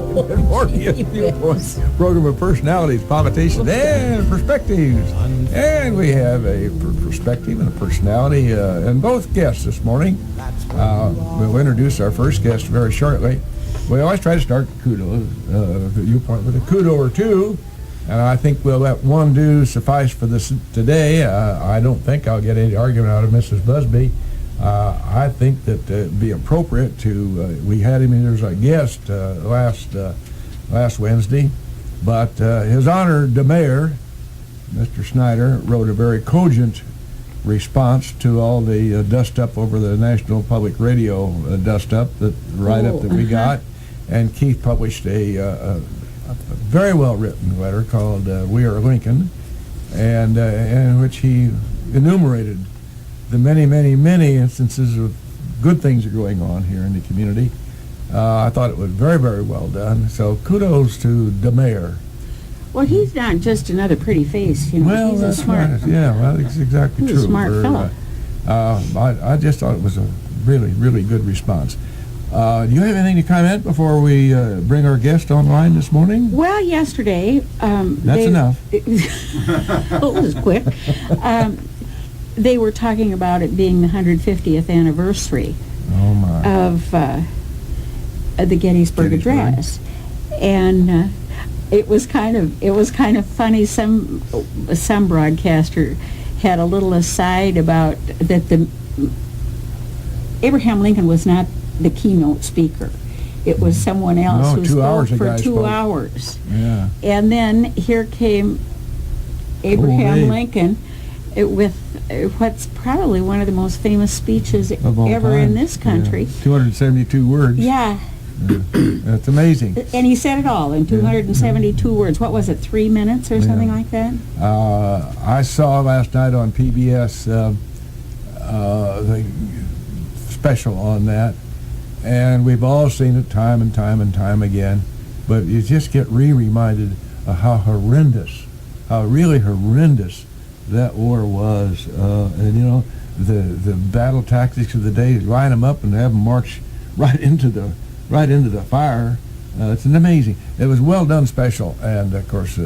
Good morning, Viewpoint. Program of personalities, politicians, and perspectives. And we have a perspective and a personality, and both guests this morning. We'll introduce our first guest very shortly. We always try to start kudos, the Viewpoint with a kudo or two, and I think we'll let one do suffice for this today. I don't think I'll get any argument out of Mrs. Busby. I think that it'd be appropriate to, we had him as a guest last Wednesday, but His Honor the Mayor, Mr. Snyder, wrote a very cogent response to all the dust-up over the National Public Radio dust-up, that write-up that we got, and Keith published a very well-written letter called We Are Lincoln, and in which he enumerated the many, many, many instances of good things that are going on here in the community. I thought it was very, very well done. So kudos to the mayor. Well, he's not just another pretty face, you know. Well, he's that's a smart. right. Yeah, well, that's exactly He's true. a smart fellow. I just thought it was a really, really good response. Do you have anything to comment before we bring our guest online this morning? Well, yesterday... That's enough. It was quick. They were talking about it being the 150th anniversary of the Gettysburg Address, and it was kind of funny. Some broadcaster had a little aside about that Abraham Lincoln was not the keynote speaker. It was someone else who spoke for 2 hours. Yeah. And then here came Abraham Lincoln with what's probably one of the most famous speeches ever in this country. Yeah. 272 words. Yeah. That's amazing. And he said it all in 272 words. What was it, 3 minutes or something like that? I saw last night on PBS the special on that, and we've all seen it time and time and time again, but you just get reminded of how really horrendous that war was, and you know, the battle tactics of the day, line them up and have them march right into the fire. It's an amazing. It was well done special, and of course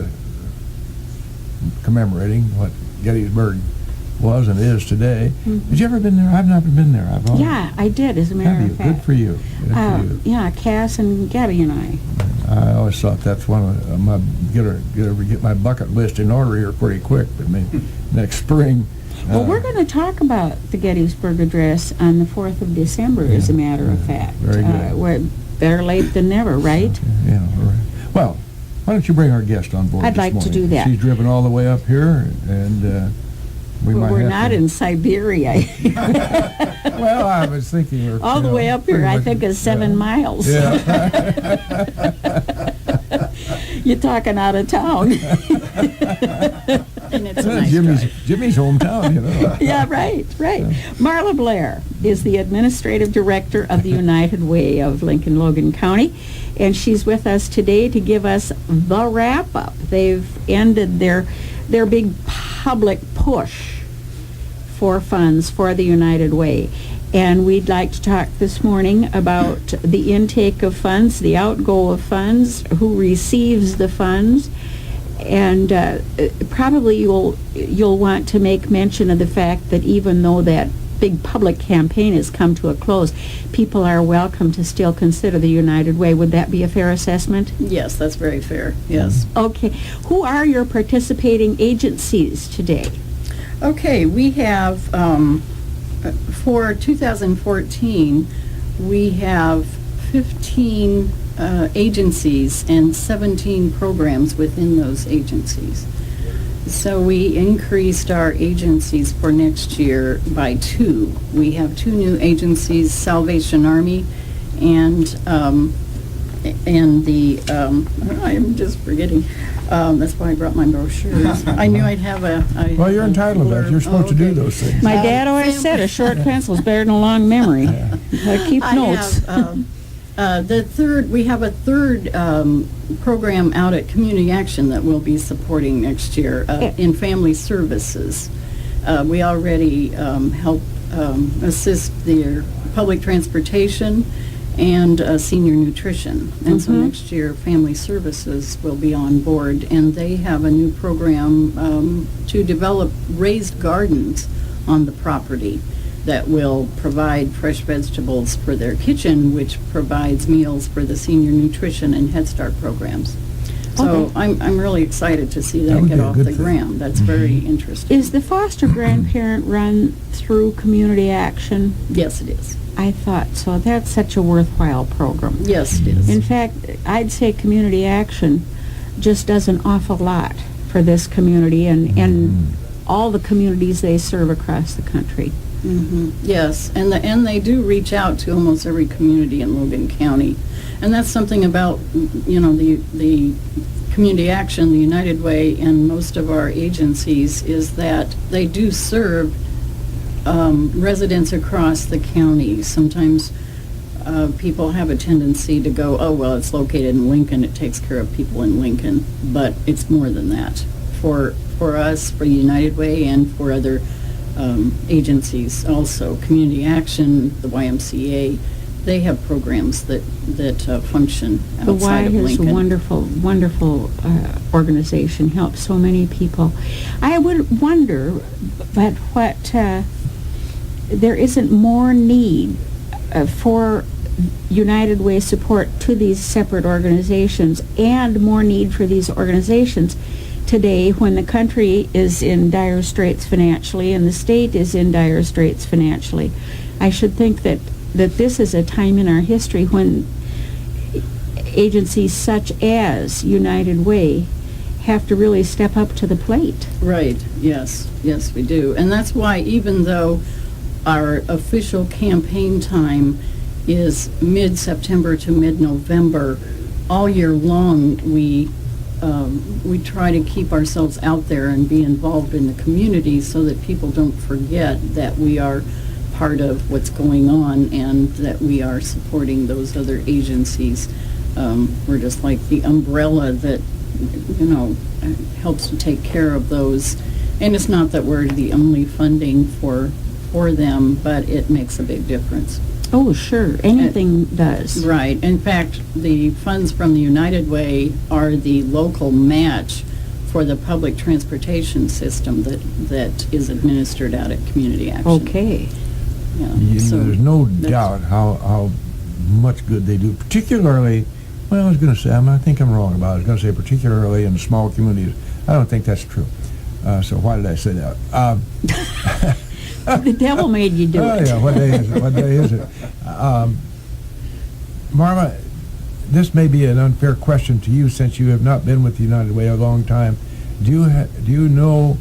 commemorating what Gettysburg was and is today. Mm-hmm. Did you ever been there? I've never been there. Yeah, I did, as a matter of fact. Good for you. Good for you. Yeah, Cass and Gabby and I. I always thought that's one of my get my bucket list in order here pretty quick, but maybe next spring. Well, we're going to talk about the Gettysburg Address on the 4th of December, as a matter of fact. Very good. We're better late than never, right? Okay. Yeah, all right. Well, why don't you bring our guest on board I'd this like morning? to do that. She's driven all the way up here, and we're not in Siberia. Well, I was thinking... all the way up here, I think, is 7 miles. Yeah. You're talking out of town. And it's a nice Jimmy's hometown, you know. Yeah, right. Marla Blair is the Administrative Director of the United Way of Lincoln-Logan County, and she's with us today to give us the wrap-up. They've ended their big public push for funds for the United Way. And we'd like to talk this morning about the intake of funds, the outgo of funds, who receives the funds, and probably you'll want to make mention of the fact that even though that big public campaign has come to a close, people are welcome to still consider the United Way. Would that be a fair assessment? Yes, that's very fair, yes. Okay. Who are your participating agencies today? Okay, we have, for 2014, we have 15 agencies and 17 programs within those agencies. So we increased our agencies for next year by 2. We have 2 new agencies, Salvation Army and the, I'm just forgetting. That's why I brought my brochures. I knew I'd have a... Well, you're entitled to that. You're supposed to do those things. My dad always said a short pencil's better than a long memory. I keep notes. We have a third program out at Community Action that we'll be supporting next year in family services. We already help assist their public transportation and senior nutrition. And so next year, Family Services will be on board, and they have a new program to develop raised gardens on the property that will provide fresh vegetables for their kitchen, which provides meals for the senior nutrition and Head Start programs. So I'm really excited to see that get off the ground. That's very interesting. Is the foster grandparent run through Community Action? Yes, it is. I thought so. That's such a worthwhile program. Yes, it is. In fact, I'd say Community Action just does an awful lot for this community and all the communities they serve across the country. Yes, and they do reach out to almost every community in Logan County, and that's something about the Community Action, the United Way, and most of our agencies is that they do serve residents across the county. Sometimes people have a tendency to go, oh well, it's located in Lincoln, it takes care of people in Lincoln, but it's more than that. For us, for United Way, and for other agencies also, Community Action, the YMCA, they have programs that function outside the Y of is Lincoln. a wonderful organization, helps so many people. I would wonder, but what there isn't more need for United Way support to these separate organizations, and more need for these organizations today when the country is in dire straits financially and the state is in dire straits financially. I should think that this is a time in our history when agencies such as United Way have to really step up to the plate. Right, yes, we do. And that's why, even though our official campaign time is mid-September to mid-November, all year long we try to keep ourselves out there and be involved in the community so that people don't forget that we are part of what's going on and that we are supporting those other agencies. We're just like the umbrella that, helps to take care of those. And it's not that we're the only funding for them, but it makes a big difference. Oh, sure. Anything does. Right. In fact, the funds from the United Way are the local match for the public transportation system that is administered out at Community Action. Okay. Yeah. There's no doubt how much good they do, particularly, well, I was going to say, I think I'm wrong about it. I was going to say particularly in small communities. I don't think that's true. So why did I say that? The devil made you do it. Yeah, what day is it? What day is it? Marla, this may be an unfair question to you since you have not been with the United Way a long time. Do you know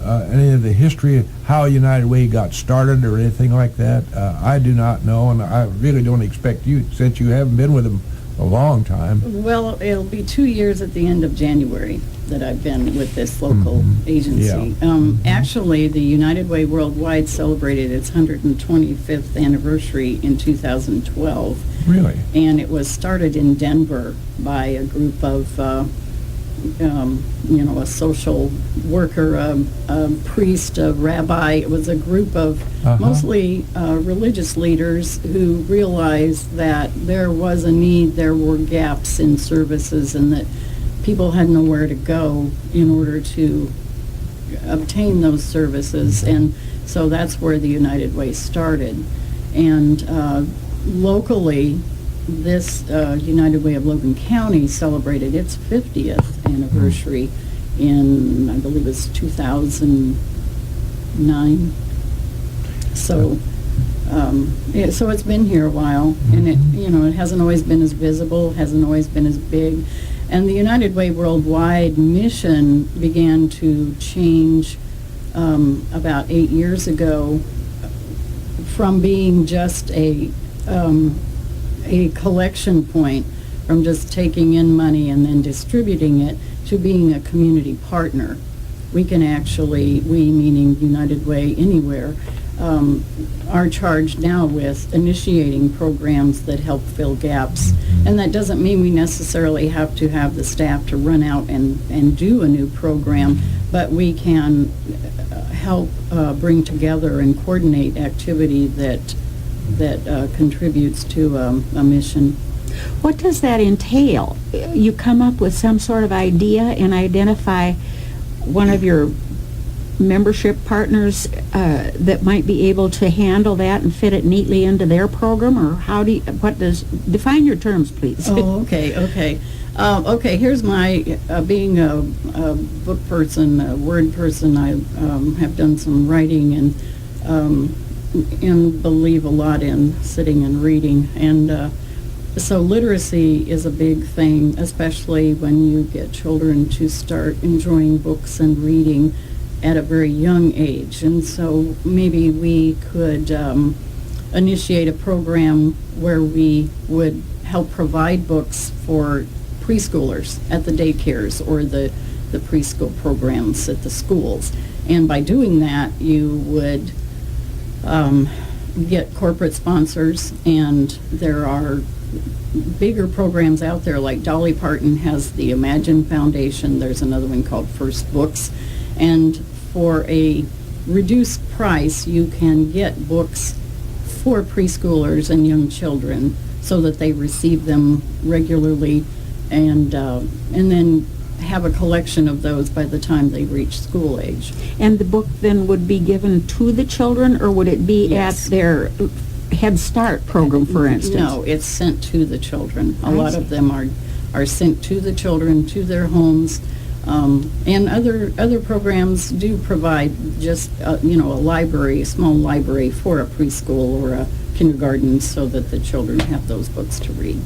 any of the history of how United Way got started or anything like that? I do not know, and I really don't expect you, since you haven't been with them a long time. Well, it'll be 2 years at the end of January that I've been with this local agency. Yeah. Actually, the United Way Worldwide celebrated its 125th anniversary in 2012. Really? And it was started in Denver by a group of, a social worker, a priest, a rabbi. It was a group of mostly religious leaders who realized that there was a need, there were gaps in services, and that people had nowhere to go in order to obtain those services. And so that's where the United Way started. And locally, this United Way of Logan County celebrated its 50th anniversary in, I believe it was 2009. So, so it's been here a while, and it hasn't always been as visible, hasn't always been as big. And the United Way Worldwide mission began to change about 8 years ago from being just a collection point, from just taking in money and then distributing it, to being a community partner. We can actually, we meaning United Way Anywhere, are charged now with initiating programs that help fill gaps. And that doesn't mean we necessarily have to have the staff to run out and do a new program, but we can help bring together and coordinate activity that that contributes to a mission. What does that entail? You come up with some sort of idea and identify one of your membership partners that might be able to handle that and fit it neatly into their program, or define your terms, please. Oh, okay. Okay, here's my, being a book person, a word person, I have done some writing and believe a lot in sitting and reading. And so literacy is a big thing, especially when you get children to start enjoying books and reading at a very young age. And so maybe we could initiate a program where we would help provide books for preschoolers at the daycares or the preschool programs at the schools. And by doing that, you would get corporate sponsors, and there are bigger programs out there, like Dolly Parton has the Imagine Foundation. There's another one called First Books. And for a reduced price, you can get books for preschoolers and young children so that they receive them regularly, and then have a collection of those by the time they reach school age. And the book then would be given to the children, or would it be Yes. at their Head Start program, for instance? No, it's sent to the children. A lot see. of them are sent to the children, to their homes. And other programs do provide just, a library, a small library for a preschool or a kindergarten, so that the children have those books to read.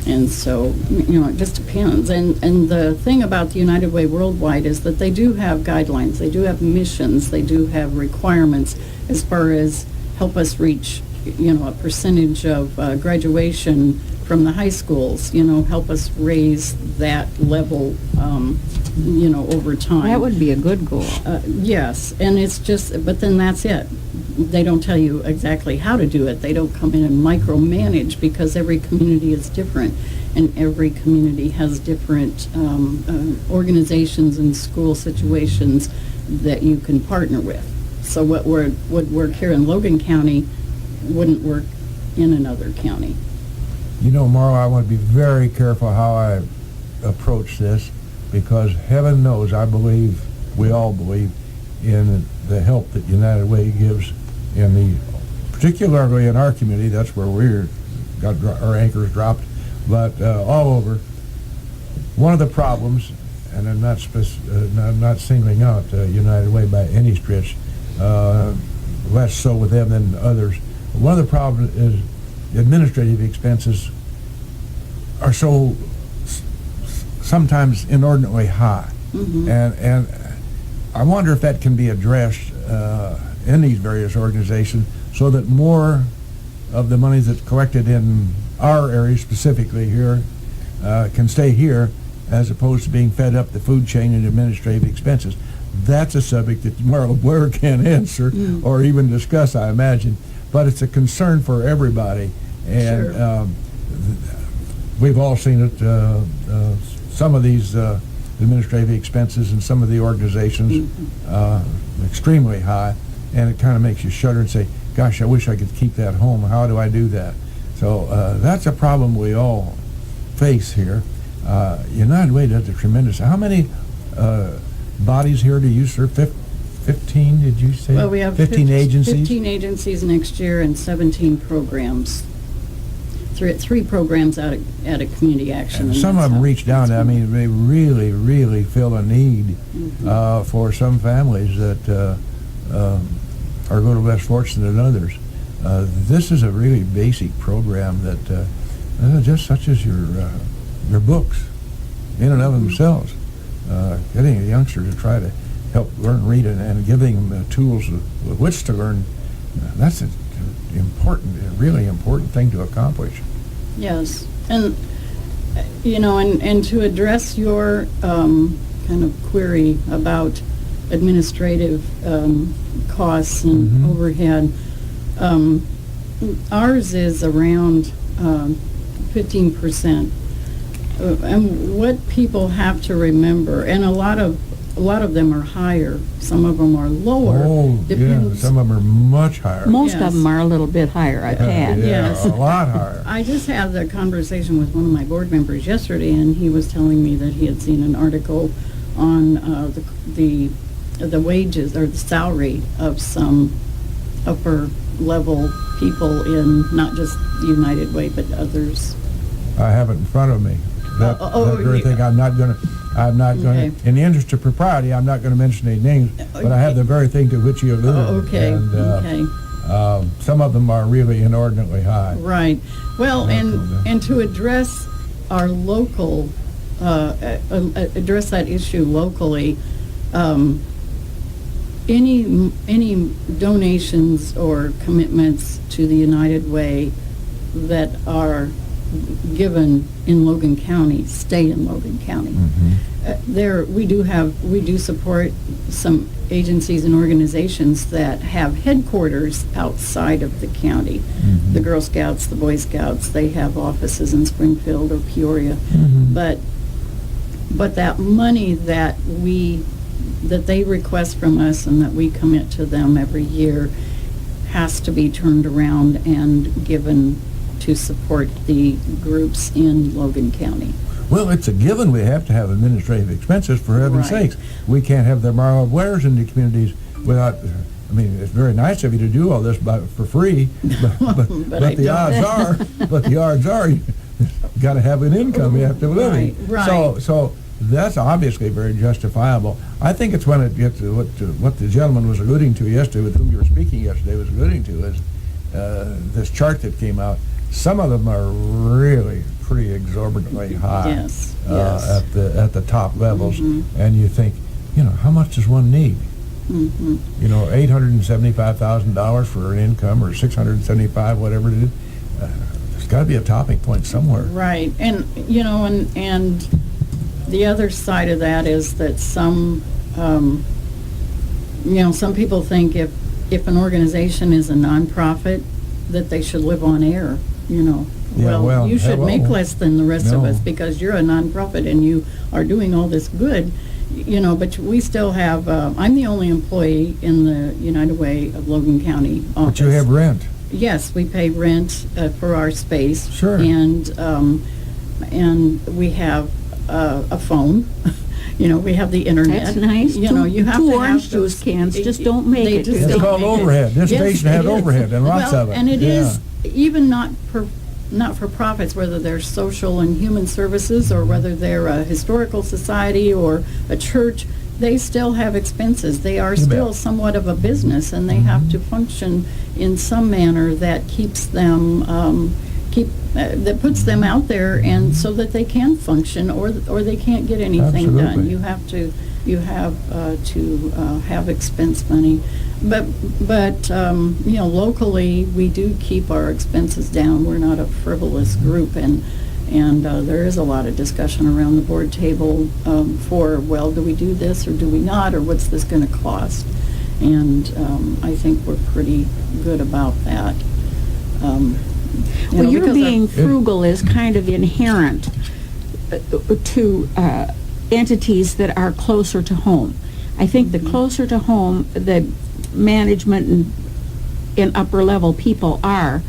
And so, it just depends. And the thing about the United Way Worldwide is that they do have guidelines, they do have missions, they do have requirements as far as help us reach, a percentage of graduation from the high schools, help us raise that level, over time. That would be a good goal. Yes, and it's just, but then that's it. They don't tell you exactly how to do it. They don't come in and micromanage, because every community is different, and every community has different organizations and school situations that you can partner with. So what would work here in Logan County wouldn't work in another county. Marla, I want to be very careful how I approach this, because heaven knows we all believe in the help that United Way gives particularly in our community. That's where we're got our anchors dropped, but all over. One of the problems, and I'm not singling out United Way by any stretch, less so with them than others. One of the problems is administrative expenses are so sometimes inordinately high. Mm-hmm. And I wonder if that can be addressed in these various organizations, so that more of the money that's collected in our area, specifically here, can stay here, as opposed to being fed up the food chain and administrative expenses. That's a subject that Marla Blair can't answer or even discuss, I imagine, but it's a concern for everybody. And Sure. We've all seen it. Some of these administrative expenses in some of the organizations extremely high, and it kind of makes you shudder and say, gosh, I wish I could keep that home. How do I do that? So that's a problem we all face here. United Way does a tremendous. How many bodies here do you serve? 15, did you say? Well, we have 15 agencies? 15 agencies next year and 17 programs. Three programs out at a community action. And some of them reach down. I mean, they really, really feel a need for some families that are a little less fortunate than others. This is a really basic program that just such as your books in and of themselves. Getting a youngster to try to help learn reading and giving them tools with which to learn, that's an important, really important thing to accomplish. Yes, and and to address your kind of query about administrative costs and overhead, ours is around 15%. And what people have to remember, and a lot of a lot of them are higher, some of them are lower. Oh, yeah, Depends. some of them are much higher. Most Yes. of them are a little bit higher, I've had. Yeah, Yes. a lot higher. I just had a conversation with one of my board members yesterday, and he was telling me that he had seen an article on the wages or the salary of some upper level people in not just United Way but others. I have it in front of me. That very yeah. thing I'm not going to, Okay. in the interest of propriety, I'm not going to mention any names, but I have the very thing to which you alluded. Oh, okay, And, okay. some of them are really inordinately high. Right. Well, Okay. and to address our local, address that issue locally, any donations or commitments to the United Way that are given in Logan County stay in Logan County. We do support some agencies and organizations that have headquarters outside of the county. The Girl Scouts, the Boy Scouts, they have offices in Springfield or Peoria. But that money that they request from us and that we commit to them every year has to be turned around and given to support the groups in Logan County. Well, it's a given we have to have administrative expenses, for heaven's Right. sakes. We can't have the Marla Blairs in the communities without, I mean, it's very nice of you to do all this for free, but I the odds are, you got to have an income, you have to live. Right. So that's obviously very justifiable. I think it's when it gets to what the gentleman was alluding to yesterday, with whom you were speaking yesterday, was alluding to, is this chart that came out. Some of them are really pretty exorbitantly high. Yes, At the top levels, Mhm. and you think, how much does one need? Mhm. $875,000 for an income, or $675, whatever it is. There's got to be a topping point somewhere. Right, and and the other side of that is that some people think if an organization is a nonprofit, that they should live on air. Yeah, well, you should hello. make less than the rest of No. us because you're a nonprofit and you are doing all this good. But we still have. I'm the only employee in the United Way of Logan County office. But you have rent. Yes, we pay rent for our space. Sure. And we have a phone. We have the internet. That's nice. You have two to orange have juice those- cans just don't make they it. just It's don't called make it. overhead. This Yes, station has it is. overhead, and lots Well, of it. And it Yeah. is even not for profits, whether they're social and human services or whether they're a historical society or a church, they still have expenses. They are You bet. still somewhat of a business, and they have to function in some manner that keeps them that puts them out there, and so that they can function, or they can't get anything done. Absolutely. You have to have expense money, but locally we do keep our expenses down. We're not a frivolous group, and there is a lot of discussion around the board table for, well, do we do this or do we not, or what's this going to cost? And I think we're pretty good about that. Well, your because being frugal is kind of inherent to entities that are closer to home. I think the closer to home the management and upper level people are,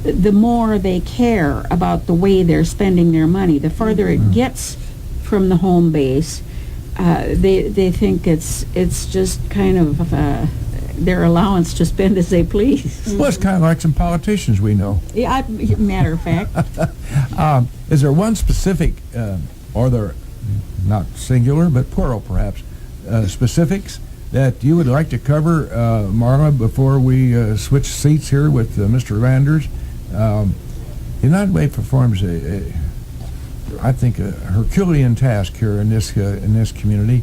the more they care about the way they're spending their money. The further it gets from the home base, they think it's just kind of their allowance to spend as they please. Well, it's kind of like some politicians we know. Yeah, matter of fact. Is there one specific, or there, not singular, but plural perhaps, specifics that you would like to cover, Marla, before we switch seats here with Mr. Landers? United Way performs I think, a Herculean task here in this community,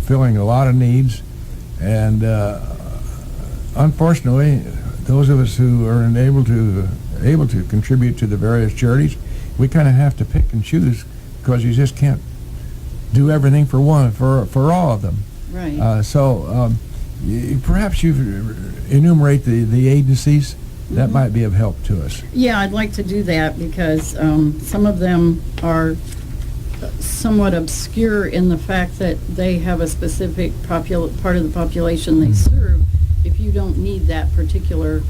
filling a lot of needs. And unfortunately, those of us who are able to contribute to the various charities, we kind of have to pick and choose, because you just can't do everything for all of them. Right. Perhaps you enumerate the agencies that might be of help to us. Yeah, I'd like to do that because some of them are somewhat obscure in the fact that they have a specific part of the population they serve. If you don't need that particular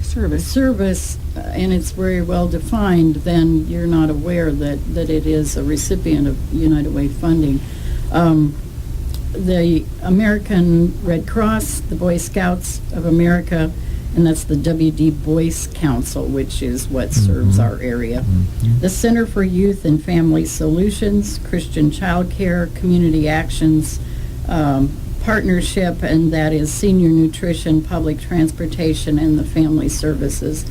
service, and it's very well defined, then you're not aware that it is a recipient of United Way funding. The American Red Cross, the Boy Scouts of America, and that's the WD Boyce Council, which is what serves our area. The Center for Youth and Family Solutions, Christian Child Care, Community Actions, Partnership, and that is Senior Nutrition, Public Transportation, and the Family Services.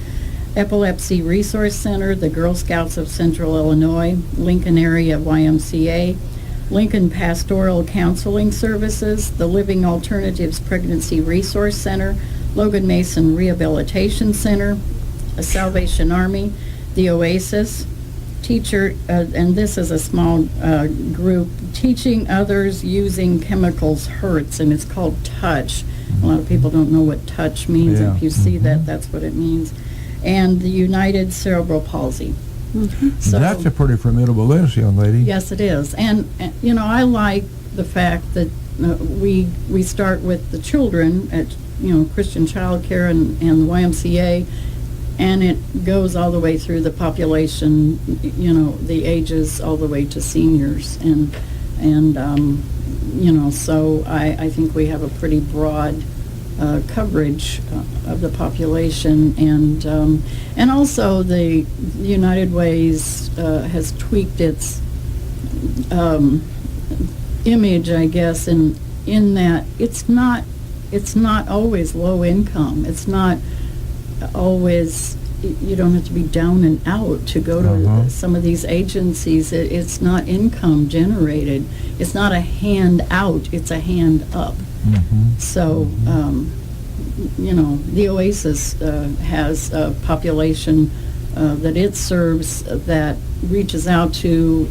Epilepsy Resource Center, the Girl Scouts of Central Illinois, Lincoln Area YMCA, Lincoln Pastoral Counseling Services, the Living Alternatives Pregnancy Resource Center, Logan Mason Rehabilitation Center, a Salvation Army, the Oasis, teacher, and this is a small group, Teaching Others Using Chemicals Hurts, and it's called TOUCH. A lot of people don't know what TOUCH means. Yeah. If you see that, that's what it means. And the United Cerebral Palsy. So That's a pretty formidable list, young lady. yes, it is. And you know, I like the fact that we start with the children at, you know, Christian Child Care and the YMCA, and it goes all the way through the population, you know, the ages all the way to seniors. And you know, so I think we have a pretty broad coverage of the population, and also the United Ways has tweaked its image, I guess, in that it's not always low income. It's not always, you don't have to be down and out to go to some of these agencies. It's not income generated. It's not a hand out, it's a hand up. So, you know, the Oasis has a population that it serves that reaches out to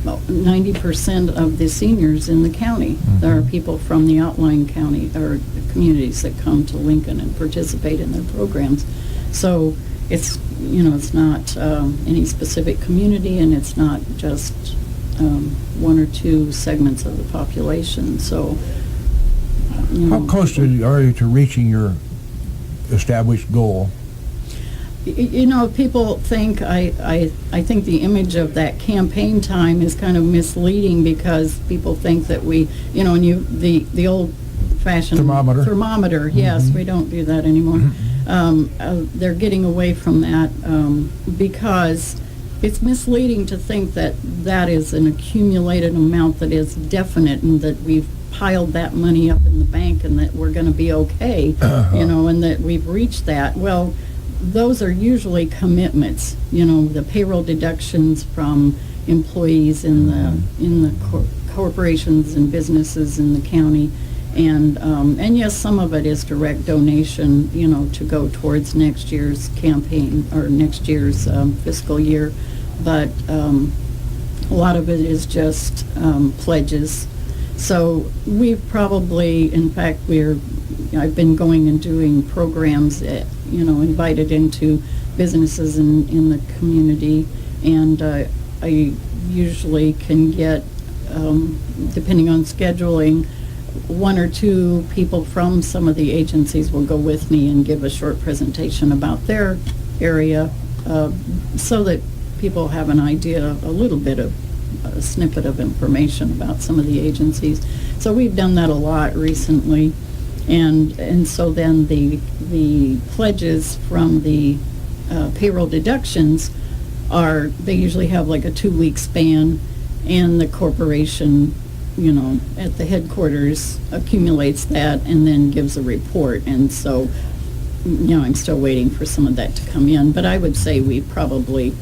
90% of the seniors in the county. There are people from the outlying county or communities that come to Lincoln and participate in their programs. So it's, you know, it's not any specific community, and it's not just one or two segments of the population. So, you know, How close are you to reaching your established goal? You know, people think, I think the image of that campaign time is kind of misleading, because people think that we, you know, and the old-fashioned thermometer, yes, we don't do that anymore. They're getting away from that because it's misleading to think that that is an accumulated amount that is definite, and that we've piled that money up in the bank and that we're going to be okay, you know, and that we've reached that. Well, those are usually commitments, you know, the payroll deductions from employees in the corporations and businesses in the county, and yes, some of it is direct donation, you know, to go towards next year's campaign or next year's fiscal year, but a lot of it is just pledges. So we've probably, in fact, I've been going and doing programs that, you know, invited into businesses in the community, and I usually can get, depending on scheduling, one or two people from some of the agencies will go with me and give a short presentation about their area, so that people have an idea, a little bit of a snippet of information about some of the agencies. So we've done that a lot recently, and so then the pledges from the payroll deductions they usually have like a 2-week span, and the corporation, you know, at the headquarters accumulates that and then gives a report. And so, you know, I'm still waiting for some of that to come in, but I would say we've probably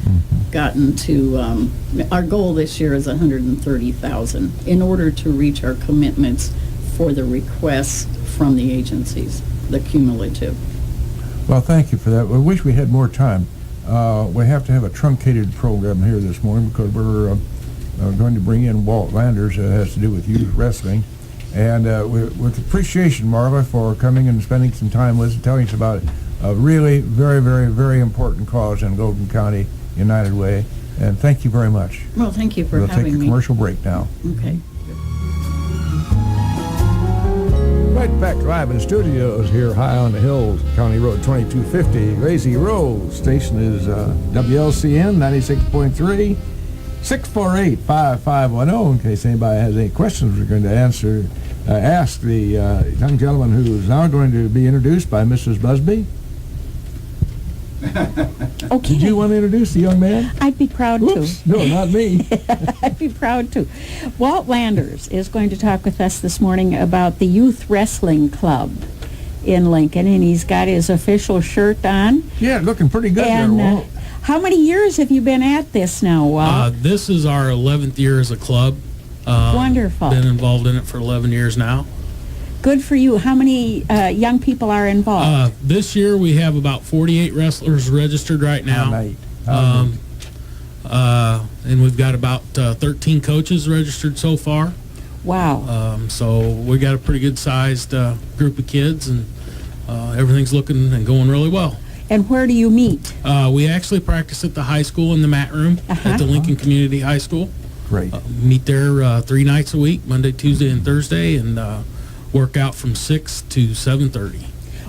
gotten to, our goal this year is $130,000 in order to reach our commitments for the requests from the agencies, the cumulative. Well, thank you for that. We wish we had more time. We have to have a truncated program here this morning, because we're going to bring in Walt Landers. It has to do with youth wrestling. And with appreciation, Marla, for coming and spending some time with us and telling us about a really very, very, very important cause in Logan County United Way. And thank you very much. Well, thank you for We'll take having a me. commercial break now. Okay. Right back live in studios here high on the hill, County Road 2250, Lazy Road. Station is WLCN 96.3, 648-5510. In case anybody has any questions, we're going to ask the young gentleman who is now going to be introduced by Mrs. Busby. Okay. Did you want to introduce the young man? I'd be proud Oops, to. no, not me. I'd be proud to. Walt Landers is going to talk with us this morning about the Youth Wrestling Club in Lincoln, and he's got his official shirt on. Yeah, looking pretty good And there, Walt. how many years have you been at this now, Walt? This is our 11th year as a club. Wonderful. Been involved in it for 11 years now. Good for you. How many young people are involved? This year we have about 48 wrestlers registered right now. How neat. And we've got about 13 coaches registered so far. Wow. So we got a pretty good sized group of kids, and everything's looking and going really well. And where do you meet? We actually practice at the high school in the mat room at the Lincoln Community High School. Great. Meet there 3 nights a week, Monday, Tuesday, and Thursday, and work out from 6 to 7:30.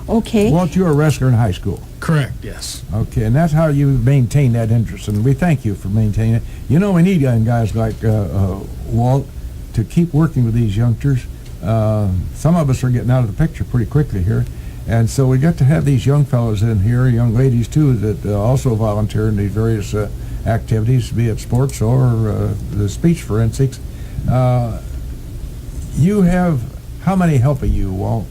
Okay. Walt, you were a wrestler in high school. Correct, yes. Okay, and that's how you maintain that interest, and we thank you for maintaining it. You know, we need young guys like Walt to keep working with these youngsters. Some of us are getting out of the picture pretty quickly here, and so we got to have these young fellows in here, young ladies too, that also volunteer in these various activities, be it sports or the speech forensics. You have, how many helping you, Walt?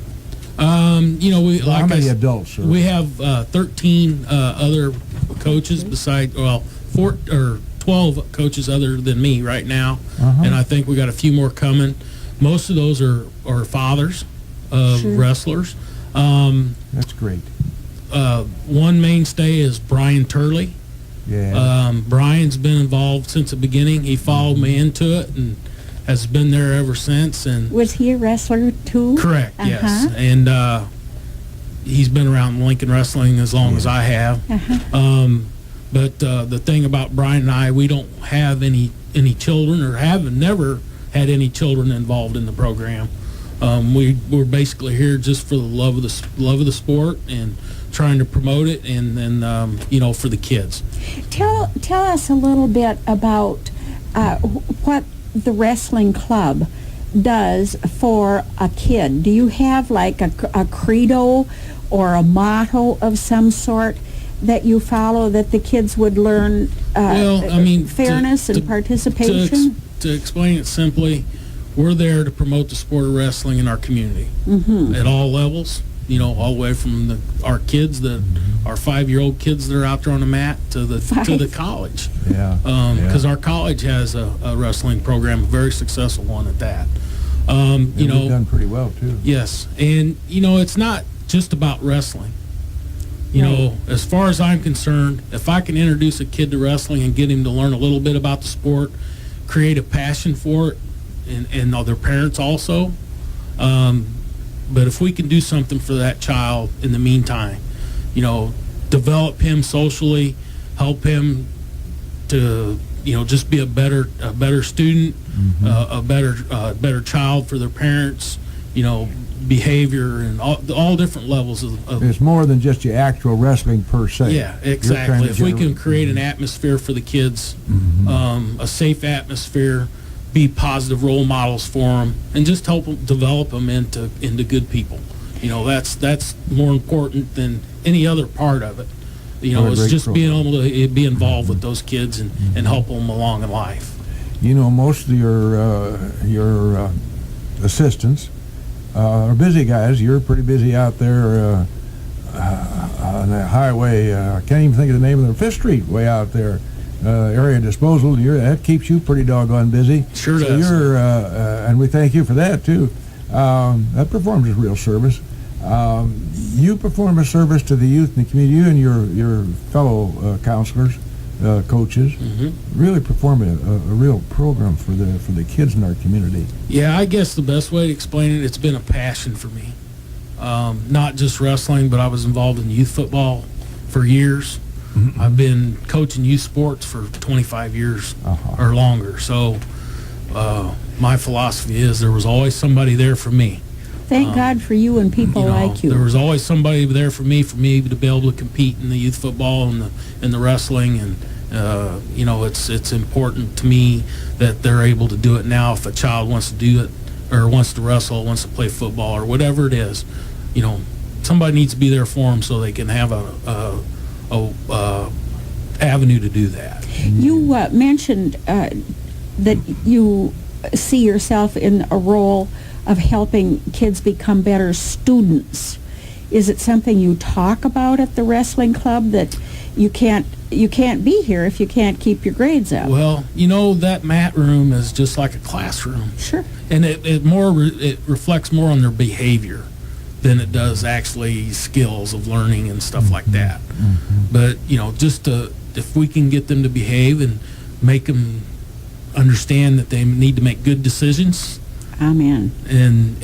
You know, we How like many adults? we have 13 other coaches beside, well, 12 coaches other than me right now, and I think we got a few more coming. Most of those are fathers of wrestlers. That's great. One mainstay is Brian Turley. Yeah. Brian's been involved since the beginning. He followed me into it and has been there ever since. And Was he a wrestler too? correct, yes. And he's been around Lincoln wrestling as long as I have. But the thing about Brian and I, we don't have any children, or never had any children involved in the program. We're basically here just for the love of the sport and trying to promote it, and then you know, for the kids. Tell us a little bit about what the wrestling club does for a kid. Do you have like a credo or a motto of some sort that you follow that the kids would learn Well, I mean, fairness and participation? To explain it simply, we're there to promote the sport of wrestling in our community at all levels. You know, all the way from our kids, our 5-year-old kids that are out there on the mat, to the college. Yeah. Because our college has a wrestling program, a very successful one at that. You know, we've done pretty well too. yes, and you know, it's not just about wrestling. You know, as far as I'm concerned, if I can introduce a kid to wrestling and get him to learn a little bit about the sport, create a passion for it, and their parents also. But if we can do something for that child in the meantime, you know, develop him socially, help him to, you know, just be a better student, a better child for their parents, you know, behavior and all different levels of It's more than just your actual wrestling per se. yeah, exactly. If we can create an atmosphere for the kids, a safe atmosphere, be positive role models for them, and just help them develop them into good people. You know, that's more important than any other part of it. You know, it's just being able to be involved with those kids and help them along in life. You know, most of your assistants are busy guys. You're pretty busy out there on the highway. I can't even think of the name of the 5th Street way out there. Area disposal, that keeps you pretty doggone busy. Sure so does. You're, and we thank you for that too. That performs as real service. You perform a service to the youth in the community. You and your fellow counselors, coaches, really perform a real program for the kids in our community. Yeah, I guess the best way to explain it, it's been a passion for me. Not just wrestling, but I was involved in youth football for years. I've been coaching youth sports for 25 years or longer. So my philosophy is there was always somebody there for me. Thank God for you and people like you. There was always somebody there for me to be able to compete in the youth football and the wrestling, and it's important to me that they're able to do it now. If a child wants to do it, or wants to wrestle, wants to play football, or whatever it is, somebody needs to be there for them so they can have a avenue to do that. You mentioned that you see yourself in a role of helping kids become better students. Is it something you talk about at the wrestling club, that you can't be here if you can't keep your grades up? Well, that mat room is just like a classroom. Sure. And it reflects more on their behavior than it does actually skills of learning and stuff like that. But if we can get them to behave and make them understand that they need to make good decisions. Amen. And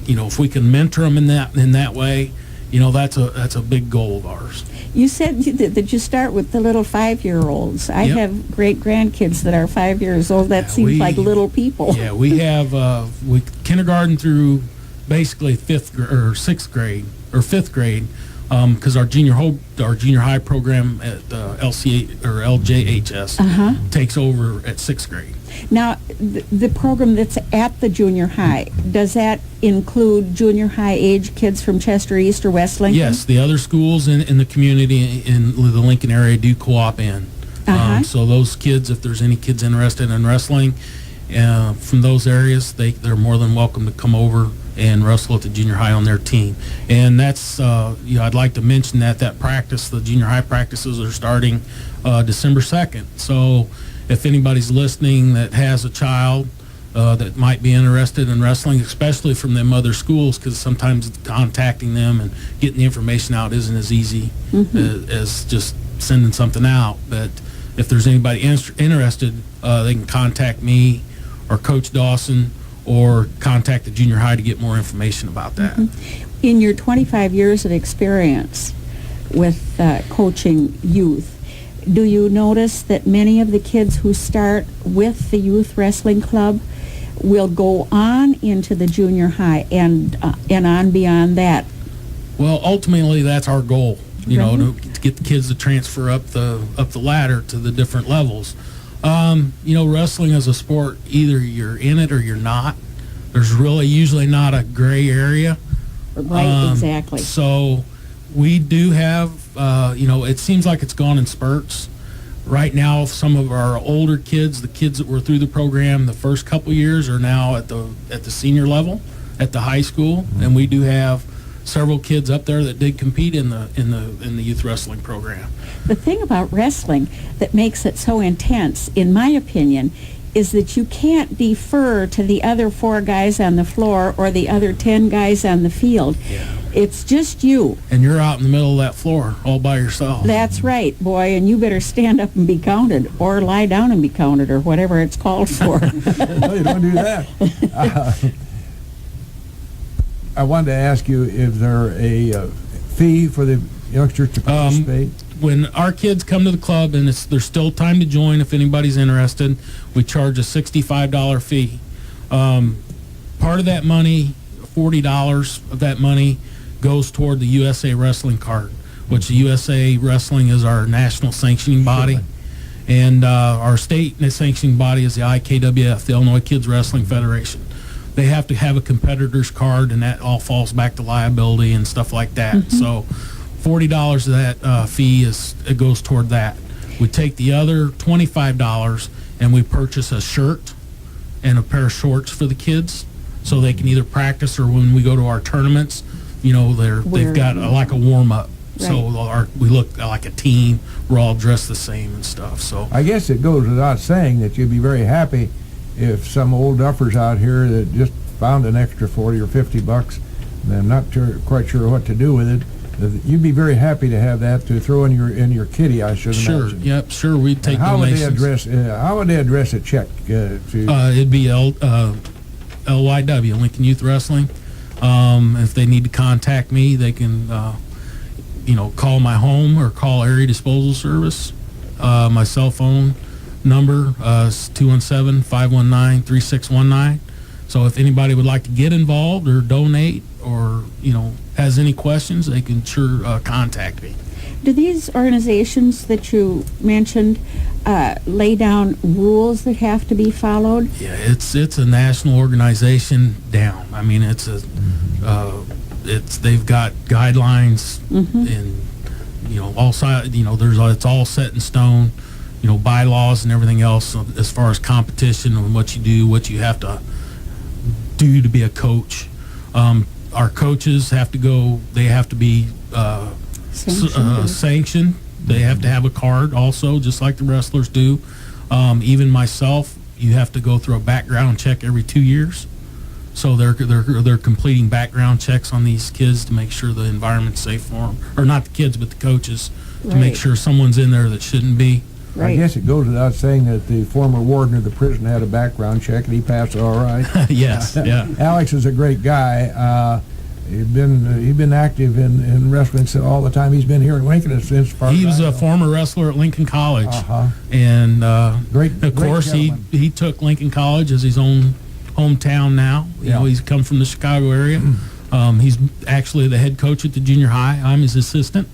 if we can mentor them in that way, that's a big goal of ours. You said that you start with the little 5-year-olds. I have great grandkids that are 5 years old. That seems like little people. Yeah, we have kindergarten through basically 6th grade or 5th grade, because our junior high program at LJHS takes over at 6th grade. Now, the program that's at the junior high, does that include junior high age kids from Chester East or West Lincoln? Yes, the other schools in the community in the Lincoln area do co-op in. So those kids, if there's any kids interested in wrestling from those areas, they're more than welcome to come over and wrestle at the junior high on their team. And that's, I'd like to mention that practice, the junior high practices are starting December 2nd. So if anybody's listening that has a child that might be interested in wrestling, especially from them other schools, because sometimes contacting them and getting the information out isn't as easy as just sending something out. But if there's anybody interested, they can contact me or Coach Dawson, or contact the junior high to get more information about that. In your 25 years of experience with coaching youth, do you notice that many of the kids who start with the youth wrestling club will go on into the junior high and on beyond that? Well, ultimately, that's our goal. To get the kids to transfer up the ladder to the different levels. Wrestling as a sport, either you're in it or you're not. There's really usually not a gray area. Right, exactly. So we do have, it seems like it's gone in spurts. Right now, some of our older kids, the kids that were through the program the first couple years, are now at the senior level at the high school, and we do have several kids up there that did compete in the youth wrestling program. The thing about wrestling that makes it so intense, in my opinion, is that you can't defer to the other 4 guys on the floor or the other 10 guys on the field. Yeah. It's just you. And you're out in the middle of that floor all by yourself. That's right, boy, and you better stand up and be counted, or lie down and be counted, or whatever it's called for. No, you don't do that. I wanted to ask you, is there a fee for the youngsters to participate? When our kids come to the club, and there's still time to join if anybody's interested, we charge a $65 fee. Part of that money, $40 of that money, goes toward the USA Wrestling card, which the USA Wrestling is our national sanctioning body. And our state sanctioning body is the IKWF, the Illinois Kids Wrestling Federation. They have to have a competitor's card, and that all falls back to liability and stuff like that. So $40 of that fee it goes toward that. We take the other $25 and we purchase a shirt and a pair of shorts for the kids, so they can either practice, or when we go to our tournaments, they've got like a warm up. Right. So we look like a team. We're all dressed the same and stuff. So I guess it goes without saying that you'd be very happy if some old duffers out here that just found an extra $40 or $50, and I'm not quite sure what to do with it, you'd be very happy to have that to throw in your kitty, I should imagine. Yep, sure. We'd take how donations. How would they address a check? It'd be LYW, Lincoln Youth Wrestling. If they need to contact me, they can call my home or call Area Disposal Service. My cell phone number is 217-519-3619. So if anybody would like to get involved or donate or, has any questions, they can sure contact me. Do these organizations that you mentioned lay down rules that have to be followed? Yeah, it's a national organization down. I mean, they've got guidelines and it's all set in stone. Bylaws and everything else as far as competition and what you do, what you have to do to be a coach. Our coaches have to go. They have to be sanctioned. They have to have a card also, just like the wrestlers do. Even myself, you have to go through a background check every 2 years. So they're completing background checks on these kids to make sure the environment's safe for them, or not the kids, but the coaches, to make sure someone's in there that shouldn't be. Right. I guess it goes without saying that the former warden of the prison had a background check and he passed all right. Yes, yeah. Alex is a great guy. He's been active in wrestling all the time. He's been here in Lincoln since. He was a former wrestler at Lincoln College, and of course he took Lincoln College as his own hometown now. He's come from the Chicago area. He's actually the head coach at the junior high. I'm his assistant.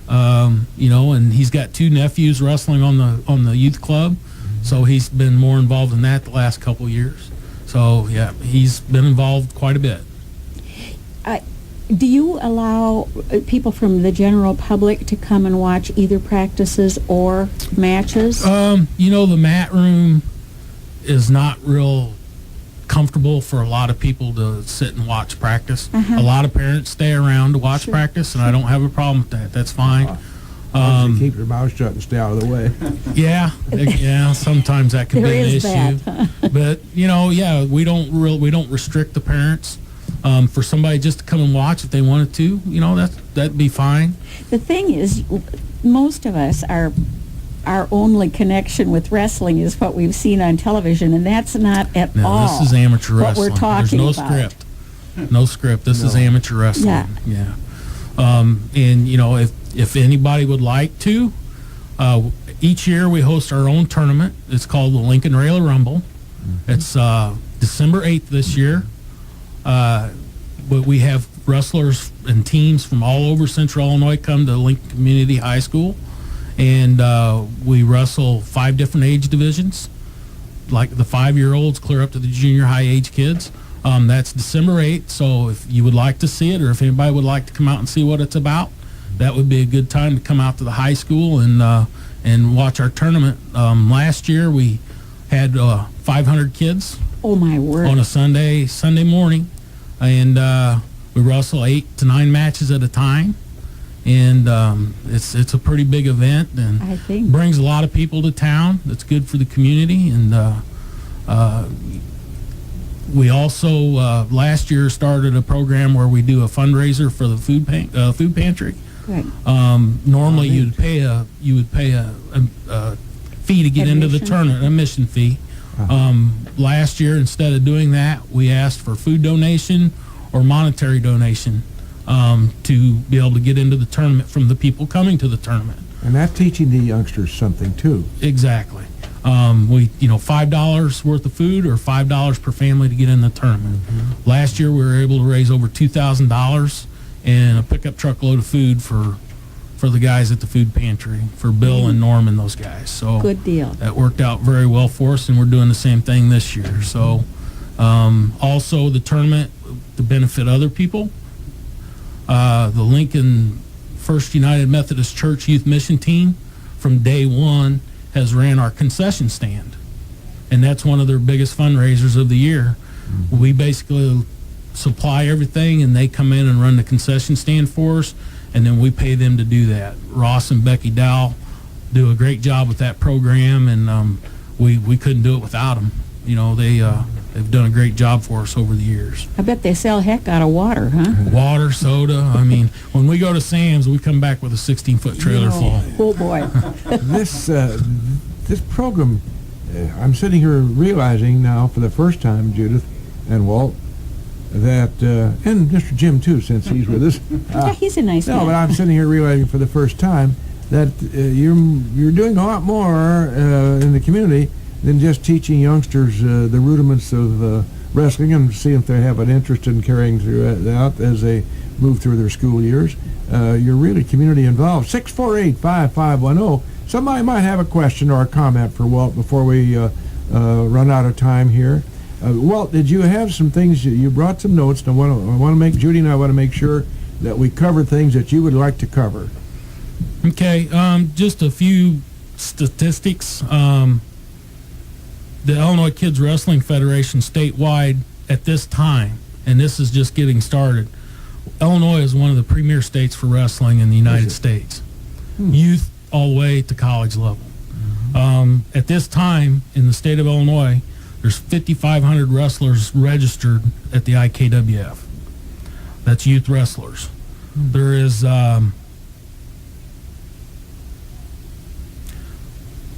And he's got 2 nephews wrestling on the youth club, so he's been more involved in that the last couple of years. So yeah, he's been involved quite a bit. Do you allow people from the general public to come and watch either practices or matches? The mat room is not real comfortable for a lot of people to sit and watch practice. A lot of parents stay around to watch practice, and I don't have a problem with that. That's fine. Keep your mouth shut and stay out of the way. Yeah, sometimes that can be an issue. But we don't restrict the parents. For somebody just to come and watch if they wanted to, that'd be fine. The thing is, most of us our only connection with wrestling is what we've seen on television, and that's not at all. This is amateur wrestling. What we're talking There's no about. script. No script. This is amateur wrestling. Yeah. If anybody would like to, each year we host our own tournament. It's called the Lincoln Railer Rumble. It's December 8th this year. But we have wrestlers and teams from all over Central Illinois come to Lincoln Community High School, and we wrestle 5 different age divisions, like the 5-year-olds clear up to the junior high age kids. That's December 8th, so if you would like to see it, or if anybody would like to come out and see what it's about, that would be a good time to come out to the high school and watch our tournament. Last year we had 500 kids. Oh my word! On a Sunday morning, and we wrestle 8 to 9 matches at a time, and it's a pretty big event, and I think brings a lot of people to town. That's good for the community, and we also last year started a program where we do a fundraiser for the food pantry. Right. Normally you would pay a fee to get into the tournament, an admission fee. Last year, instead of doing that, we asked for food donation or monetary donation to be able to get into the tournament from the people coming to the tournament. And that's teaching the youngsters something too. Exactly. We $5 worth of food or $5 per family to get in the tournament. Last year, we were able to raise over $2,000 and a pickup truckload of food for the guys at the food pantry, for Bill and Norm and those guys. So good deal. That worked out very well for us, and we're doing the same thing this year. So also the tournament to benefit other people. The Lincoln First United Methodist Church Youth Mission Team from day one has ran our concession stand, and that's one of their biggest fundraisers of the year. We basically supply everything, and they come in and run the concession stand for us, and then we pay them to do that. Ross and Becky Dow do a great job with that program, and we couldn't do it without them. They've done a great job for us over the years. I bet they sell heck out of water, huh? Water, soda. I mean, when we go to Sam's, we come back with a 16-foot trailer full. Oh boy. This program, I'm sitting here realizing now for the first time, Judith and Walt, that, and Mr. Jim too, since he's with us. Yeah, he's a nice No, man. but I'm sitting here realizing for the first time that you're doing a lot more in the community than just teaching youngsters the rudiments of wrestling and seeing if they have an interest in carrying through out as they move through their school years. You're really community involved. 648-5510. Somebody might have a question or a comment for Walt before we run out of time here. Walt, did you have some things? You brought some notes, and I want to make Judy and I want to make sure that we cover things that you would like to cover. Okay, just a few statistics. The Illinois Kids Wrestling Federation statewide at this time, and this is just getting started, Illinois is one of the premier states for wrestling in the United States. Youth all the way to college level. At this time, in the state of Illinois, there's 5,500 wrestlers registered at the IKWF. That's youth wrestlers. There is, well,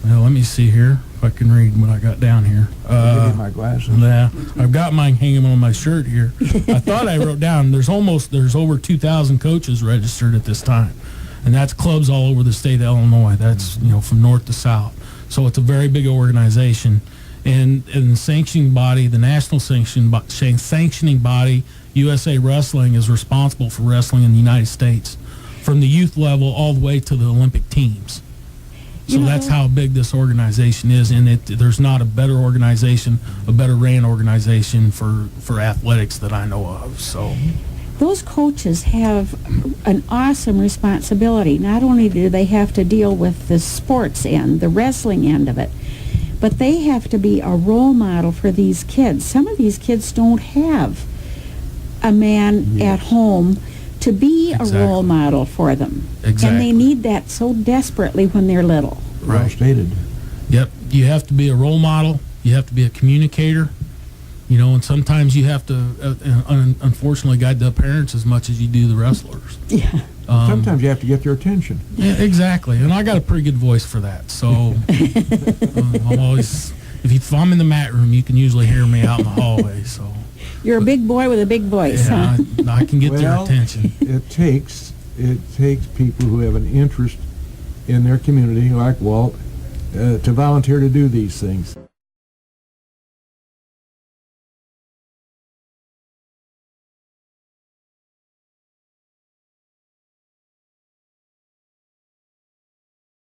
let me see here if I can read what I got down here. I'll give you my glasses. Yeah, I've got mine hanging on my shirt here. I thought I wrote down there's over 2,000 coaches registered at this time, and that's clubs all over the state of Illinois. That's from north to south. So it's a very big organization, and the sanctioning body, the national sanctioning body, USA Wrestling, is responsible for wrestling in the United States, from the youth level all the way to the Olympic teams. So that's how big this organization is, and there's not a better organization, a better ran organization for athletics that I know of. So Those coaches have an awesome responsibility. Not only do they have to deal with the sports end, the wrestling end of it, but they have to be a role model for these kids. Some of these kids don't have a man at home to be a role model for them. Exactly. And they need that so desperately when they're little. Well stated. Yep, you have to be a role model. You have to be a communicator. And sometimes you have to, unfortunately, guide the parents as much as you do the wrestlers. Yeah. Sometimes you have to get their attention. Yeah, exactly. And I got a pretty good voice for that. So I'm always, if I'm in the mat room, you can usually hear me out in the hallway. So You're a big boy with a big voice, yeah, huh? I can get their attention. It takes people who have an interest in their community, like Walt, to volunteer to do these things.